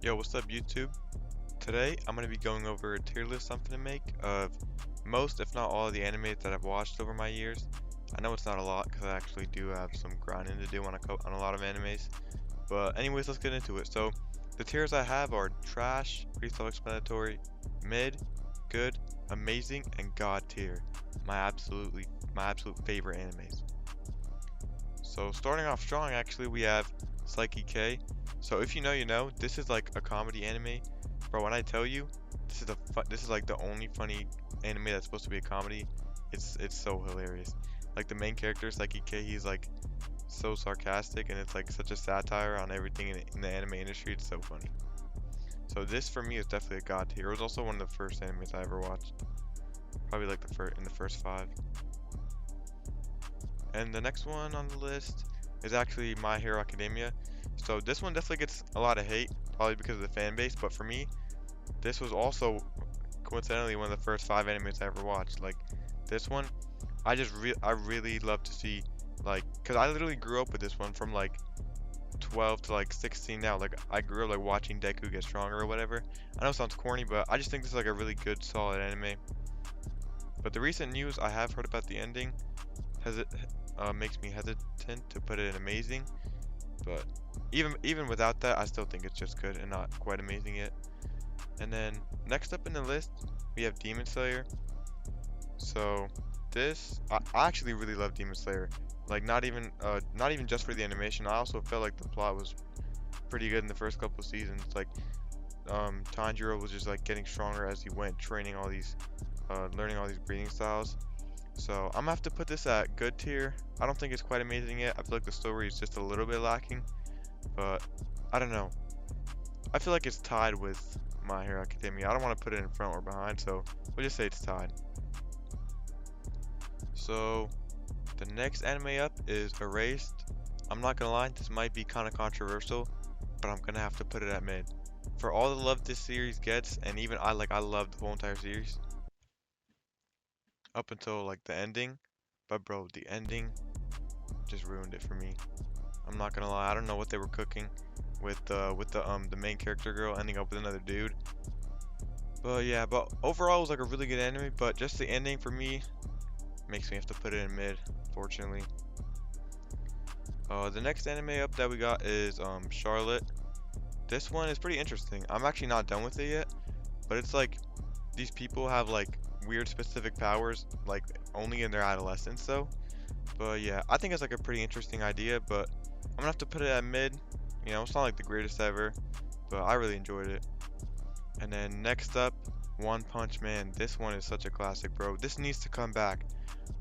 Yo, what's up, YouTube? Today, I'm going to be going over a tier list I'm going to make of most, if not all, of the animes that I've watched over my years. I know it's not a lot because I actually do have some grinding to do on a lot of animes. But anyways, let's get into it. So, the tiers I have are trash, pretty self-explanatory, mid, good, amazing, and god tier. My absolute favorite animes. So, starting off strong, actually, we have Psyche K. So if you know, you know. This is like a comedy anime, bro. When I tell you, this is like the only funny anime that's supposed to be a comedy. It's so hilarious. Like the main character, Psyche K, he's like so sarcastic, and it's like such a satire on everything in the anime industry. It's so funny. So this for me is definitely a god tier. It was also one of the first animes I ever watched. Probably like in the first five. And the next one on the list is actually My Hero Academia. So this one definitely gets a lot of hate, probably because of the fan base, but for me, this was also coincidentally one of the first five animes I ever watched. Like this one, I really love to see, like, cause I literally grew up with this one from like 12 to like 16 now. Like I grew up like watching Deku get stronger or whatever. I know it sounds corny, but I just think this is like a really good, solid anime. But the recent news I have heard about the ending has it makes me hesitant to put it in amazing. But even without that, I still think it's just good and not quite amazing yet. And then next up in the list, we have Demon Slayer. So I actually really love Demon Slayer. Like not even just for the animation. I also felt like the plot was pretty good in the first couple seasons. Like Tanjiro was just like getting stronger as he went, training all these, learning all these breathing styles. So I'm gonna have to put this at good tier. I don't think it's quite amazing yet. I feel like the story is just a little bit lacking, but I don't know. I feel like it's tied with My Hero Academia. I don't want to put it in front or behind, so we'll just say it's tied. So the next anime up is Erased. I'm not gonna lie, this might be kind of controversial, but I'm gonna have to put it at mid. For all the love this series gets, and even I love the whole entire series up until like the ending, but bro, the ending just ruined it for me. I'm not gonna lie, I don't know what they were cooking with the main character girl ending up with another dude. But yeah, but overall it was like a really good anime, but just the ending for me makes me have to put it in mid, fortunately. The next anime up that we got is Charlotte. This one is pretty interesting. I'm actually not done with it yet, but it's like these people have like weird specific powers, like only in their adolescence though. But yeah, I think it's like a pretty interesting idea, but I'm gonna have to put it at mid. You know, it's not like the greatest ever, but I really enjoyed it. And then next up, One Punch Man. This one is such a classic, bro. This needs to come back.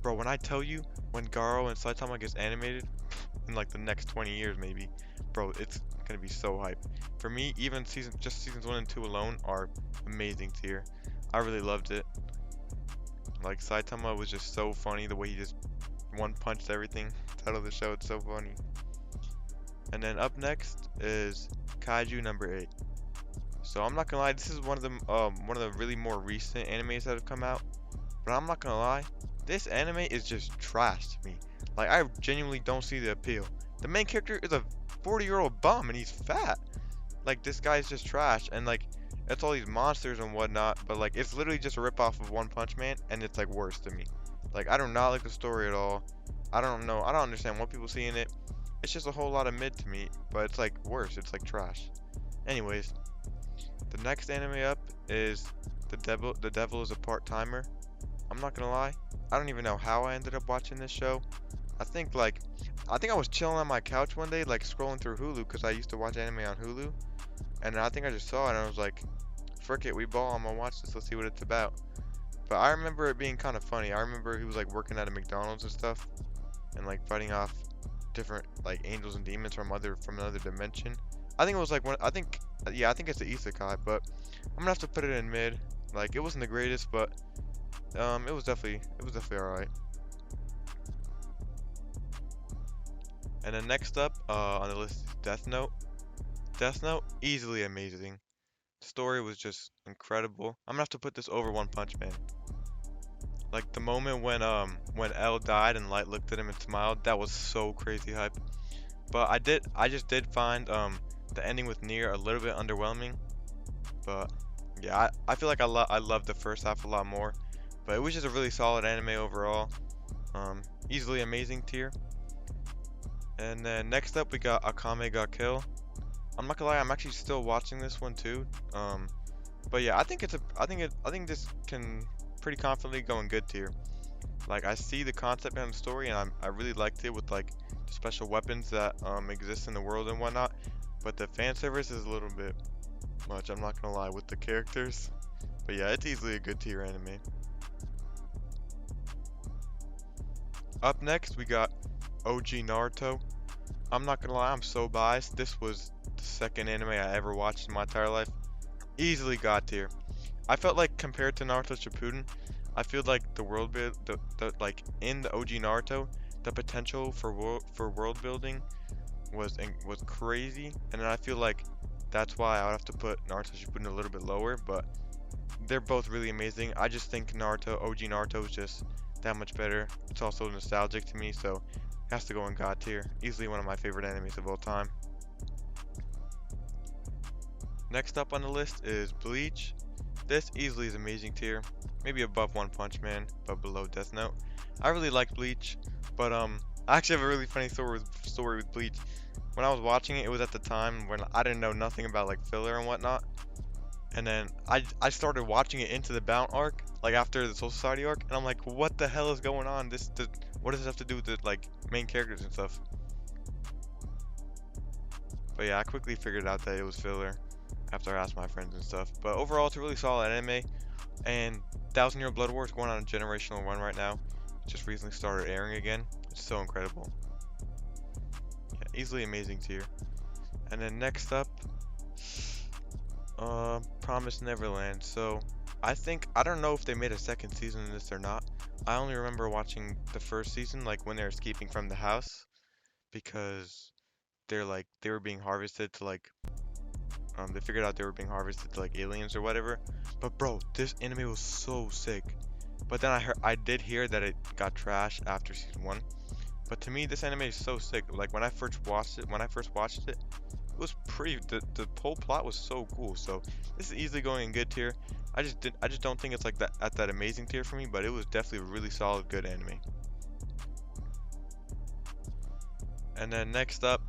Bro, when I tell you, when Garo and Saitama gets animated in like the next 20 years maybe, bro, it's gonna be so hype. For me, even seasons 1 and 2 alone are amazing tier. I really loved it. Like Saitama was just so funny, the way he just one punched everything. Title of the show, it's so funny. And then up next is Kaiju number 8. So I'm not gonna lie, this is one of the really more recent animes that have come out. But I'm not gonna lie, this anime is just trash to me. Like I genuinely don't see the appeal. The main character is a 40-year-old bum and he's fat. Like this guy's just trash, and like it's all these monsters and whatnot, but like it's literally just a ripoff of One Punch Man, and it's like worse to me. Like I do not like the story at all. I don't know. I don't understand what people see in it. It's just a whole lot of mid to me, but it's like worse. It's like trash. Anyways, the next anime up is The Devil. The Devil is a Part-Timer. I'm not gonna lie. I don't even know how I ended up watching this show. I think I was chilling on my couch one day, like scrolling through Hulu, because I used to watch anime on Hulu, and I think I just saw it and I was like, frick it, we ball, I'm gonna watch this, let's see what it's about. But I remember it being kind of funny. I remember he was like working at a McDonald's and stuff, and like fighting off different like angels and demons from another dimension. I think it was like one. I think it's the isekai, but I'm gonna have to put it in mid. Like it wasn't the greatest, but it was definitely alright. And then next up on the list is Death Note. Death Note, easily amazing. The story was just incredible. I'm gonna have to put this over One Punch Man. Like the moment when L died and Light looked at him and smiled, that was so crazy hype. But I just did find The ending with Nier a little bit underwhelming, but yeah, I feel like I love the first half a lot more. But it was just a really solid anime overall. Easily amazing tier. And then next up we got Akame ga Kill. I'm not gonna lie, I'm actually still watching this one too. But yeah, I think this can pretty confidently go in good tier. Like I see the concept behind the story, and I really liked it with like the special weapons that exist in the world and whatnot. But the fan service is a little bit much. I'm not gonna lie with the characters. But yeah, it's easily a good tier anime. Up next, we got OG Naruto. I'm not gonna lie, I'm so biased. This was the second anime I ever watched in my entire life. Easily got tier. I felt like compared to Naruto Shippuden, I feel like the world build, like in the OG Naruto, the potential for world building was crazy, and then I feel like that's why I would have to put Naruto Shippuden a little bit lower. But they're both really amazing. I just think Naruto, OG Naruto is just that much better. It's also nostalgic to me, so it has to go in God tier. Easily one of my favorite animes of all time. Next up on the list is Bleach. This easily is amazing tier. Maybe above One Punch Man, but below Death Note. I really like Bleach, but I actually have a really funny story with Bleach. When I was watching it, it was at the time when I didn't know nothing about like filler and whatnot. And then I started watching it into the Bount arc, like after the Soul Society arc, and I'm like, what the hell is going on? What does this have to do with the like main characters and stuff? But yeah, I quickly figured out that it was filler after I asked my friends and stuff. But overall, it's a really solid anime, and Thousand Year Blood War is going on a generational run right now. It just recently started airing again. It's so incredible. Yeah, easily amazing tier. And then next up, Promised Neverland. So I don't know if they made a second season of this or not. I only remember watching the first season, like when they're escaping from the house, because they were being harvested to like they figured out they were being harvested to like aliens or whatever. But bro, this anime was so sick. But then I did hear that it got trash after season 1. But to me, this anime is so sick. Like when I first watched it, it was the whole plot was so cool. So this is easily going in good tier. I just don't think it's like that at that amazing tier for me, but it was definitely a really solid good anime. And then next up,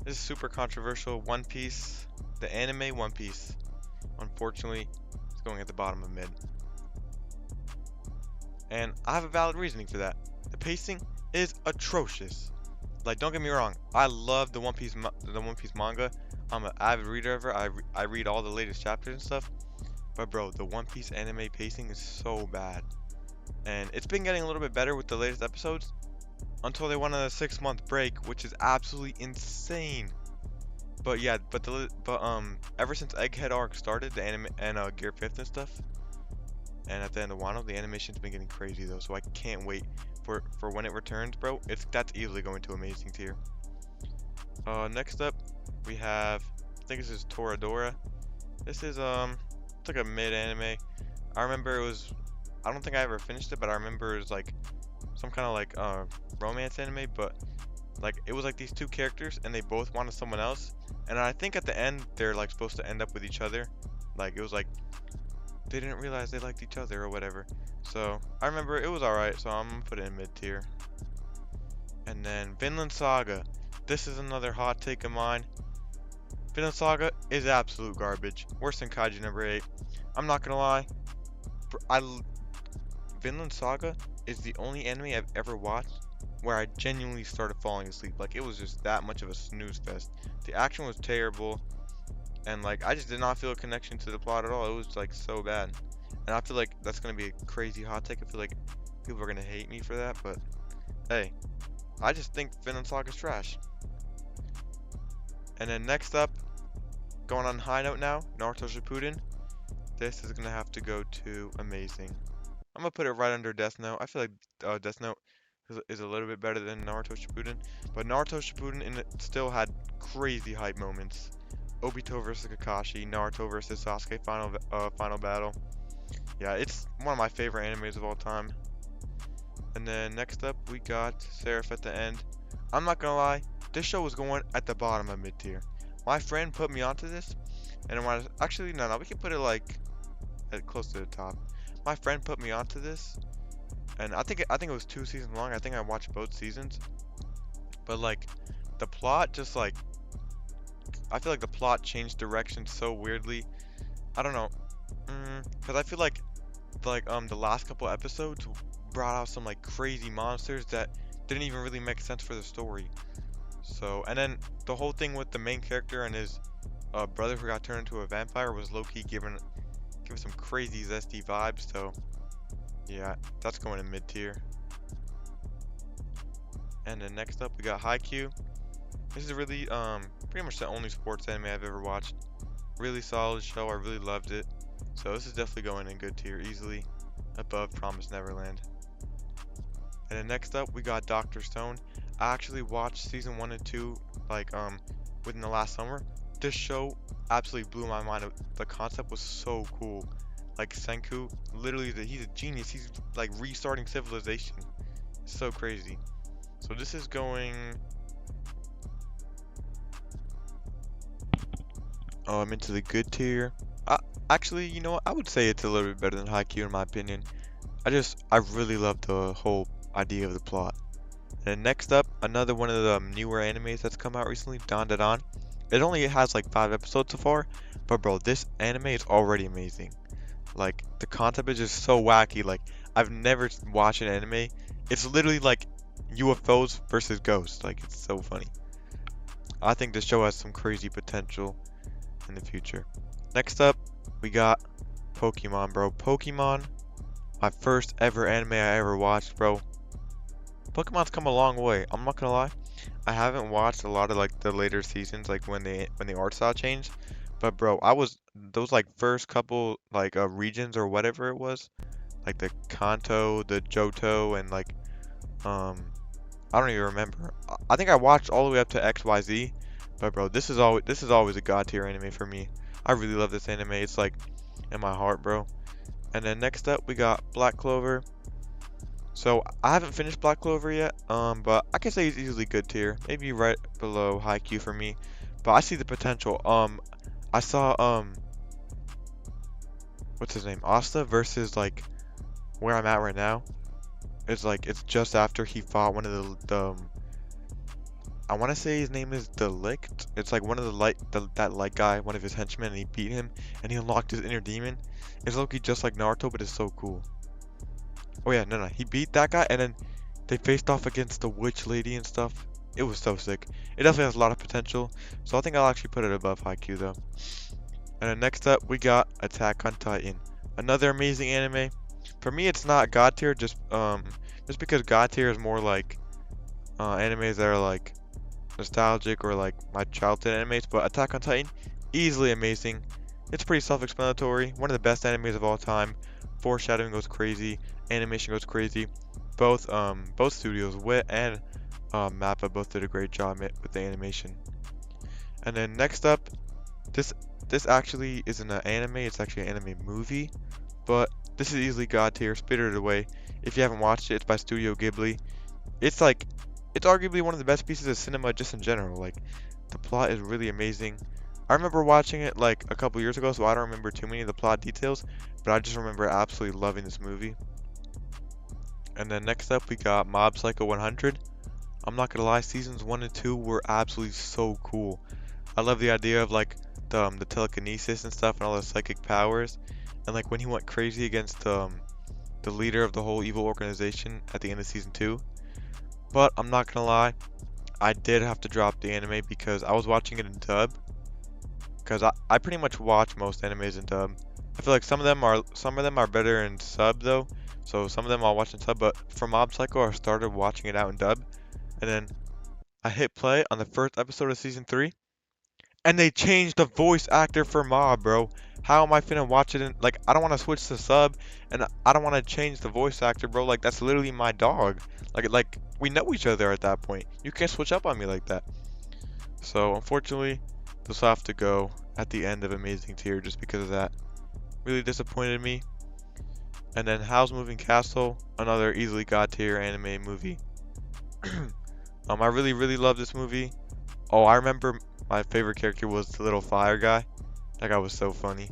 this is super controversial, One Piece. The anime One Piece, unfortunately, is going at the bottom of mid. And I have a valid reasoning for that. The pacing is atrocious. Like, don't get me wrong, I love the One Piece manga. I'm an avid reader of it. I read all the latest chapters and stuff. But bro, the One Piece anime pacing is so bad. And it's been getting a little bit better with the latest episodes until they went on a 6-month break, which is absolutely insane. But yeah, ever since Egghead arc started, the anime and Gear 5th and stuff, and at the end of Wano, the animation's been getting crazy though. So I can't wait for when it returns, bro. That's easily going to amazing tier. Next up, we have, I think this is Toradora. This is it's like a mid anime. I remember I don't think I ever finished it, but I remember it was like some kind of like romance anime, but like it was like these two characters and they both wanted someone else, and I think at the end they're like supposed to end up with each other. Like it was like they didn't realize they liked each other or whatever. So I remember it was alright, so I'm gonna put it in mid tier. And then Vinland Saga. This is another hot take of mine. Vinland Saga is absolute garbage. Worse than Kaiju number 8. I'm not gonna lie. Vinland Saga is the only anime I've ever watched where I genuinely started falling asleep. Like it was just that much of a snooze fest. The action was terrible, and like I just did not feel a connection to the plot at all. It was like so bad, and I feel like that's gonna be a crazy hot take. I feel like people are gonna hate me for that, but hey, I just think Vinland Saga is trash. And then next up, going on high note now, Naruto Shippuden. This is gonna have to go to amazing. I'm gonna put it right under Death Note. I feel like Death Note is a little bit better than Naruto Shippuden, but Naruto Shippuden still had crazy hype moments. Obito versus Kakashi, Naruto versus Sasuke final battle. Yeah, it's one of my favorite animes of all time. And then next up we got Seraph at the end. I'm not gonna lie, this show was going at the bottom of mid tier. My friend put me onto this, and when actually no, we can put it like at close to the top. My friend put me onto this, and I think it was 2 seasons long. I think I watched both seasons, but like the plot just like I feel like the plot changed direction so weirdly. I don't know, because I feel like the last couple episodes brought out some like crazy monsters that didn't even really make sense for the story. So, and then the whole thing with the main character and his brother who got turned into a vampire was low-key giving some crazy zesty vibes. So, yeah, that's going in mid tier. And then next up we got Haikyuu. This is really pretty much the only sports anime I've ever watched. Really solid show. I really loved it. So this is definitely going in good tier, easily above Promised Neverland. And then next up we got Dr. Stone. I actually watched season 1 and 2 like within the last summer. This show absolutely blew my mind. The concept was so cool. Like Senku, literally he's a genius. He's like restarting civilization. It's so crazy. So this is going I'm into the good tier. Actually, you know what? I would say it's a little bit better than Haikyuu in my opinion. I really love the whole idea of the plot. And next up, another one of the newer animes that's come out recently, Dandadan. It only has like 5 episodes so far, but bro, this anime is already amazing. Like the concept is just so wacky. Like I've never watched an anime. It's literally like UFOs versus ghosts. Like it's so funny. I think this show has some crazy potential in the future. Next up, we got Pokemon, bro. Pokemon, my first ever anime I ever watched, bro. Pokemon's come a long way. I'm not gonna lie. I haven't watched a lot of like the later seasons, like when the art style changed. But bro, I was those like first couple like regions or whatever it was, like the Kanto, the Johto, and like um I don't even remember. I think I watched all the way up to XYZ. But bro, this is always a god tier anime for me. I really love this anime. It's like in my heart, bro. And then next up we got Black Clover. So I haven't finished Black Clover yet, but I can say it's easily good tier, maybe right below Haikyuu for me. But I see the potential. I saw what's his name? Asta versus like where I'm at right now. It's just after he fought one of the I want to say his name is Delict. It's like one of that light guy, one of his henchmen, and he beat him, and he unlocked his inner demon. It's low-key just like Naruto, but it's so cool. Oh yeah, no, he beat that guy, and then they faced off against the witch lady and stuff. It was so sick. It definitely has a lot of potential, so I think I'll actually put it above Haikyuu though. And then next up, we got Attack on Titan. Another amazing anime. For me, it's not God tier, just because God tier is more like animes that are like nostalgic or like my childhood animes, but Attack on Titan, easily amazing. It's pretty self-explanatory. One of the best animes of all time. Foreshadowing goes crazy, animation goes crazy. Both studios, Wit and Mappa, both did a great job with the animation. And then next up, this actually isn't an anime. It's actually an anime movie, but this is easily god tier. Spirited Away. If you haven't watched it, it's by Studio Ghibli. It's arguably one of the best pieces of cinema just in general. Like the plot is really amazing. I remember watching it like a couple years ago, so I don't remember too many of the plot details, but I just remember absolutely loving this movie. And then next up we got Mob Psycho 100. I'm not gonna lie, seasons 1 and 2 were absolutely so cool. I love the idea of like the telekinesis and stuff and all the psychic powers, and like when he went crazy against the leader of the whole evil organization at the end of season 2. But I'm not gonna lie, I did have to drop the anime because I was watching it in dub. Because I pretty much watch most animes in dub. I feel like some of them are better in sub though. So some of them I'll watch in sub, but for Mob Psycho I started watching it out in dub. And then I hit play on the first episode of season 3. And they changed the voice actor for Mob, bro. How am I finna watch it in, like, I don't want to switch to sub, and I don't want to change the voice actor, bro. Like, that's literally my dog. Like, we know each other at that point. You can't switch up on me like that. So, unfortunately, this will have to go at the end of Amazing Tier just because of that. Really disappointed me. And then Howl's Moving Castle, another easily god tier anime movie. I really love this movie. Oh, I remember My favorite character was the little fire guy. That guy was so funny.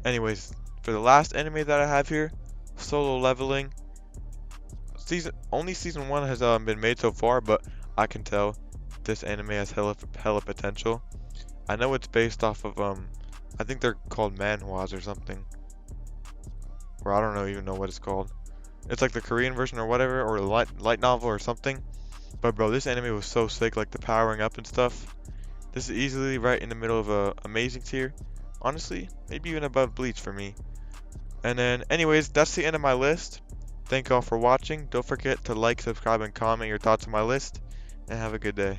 Anyways, for the last anime that I have here, Solo Leveling. Only season 1 has been made so far, but I can tell this anime has hella potential. I know it's based off of I think they're called manhwas or something, or I don't know even know what it's called. It's like the Korean version or whatever, or a light novel or something. But bro, this anime was so sick, like the powering up and stuff. This is easily right in the middle of a amazing tier. Honestly, maybe even above Bleach for me. And then, anyways, that's the end of my list. Thank y'all for watching. Don't forget to like, subscribe, and comment your thoughts on my list. And have a good day.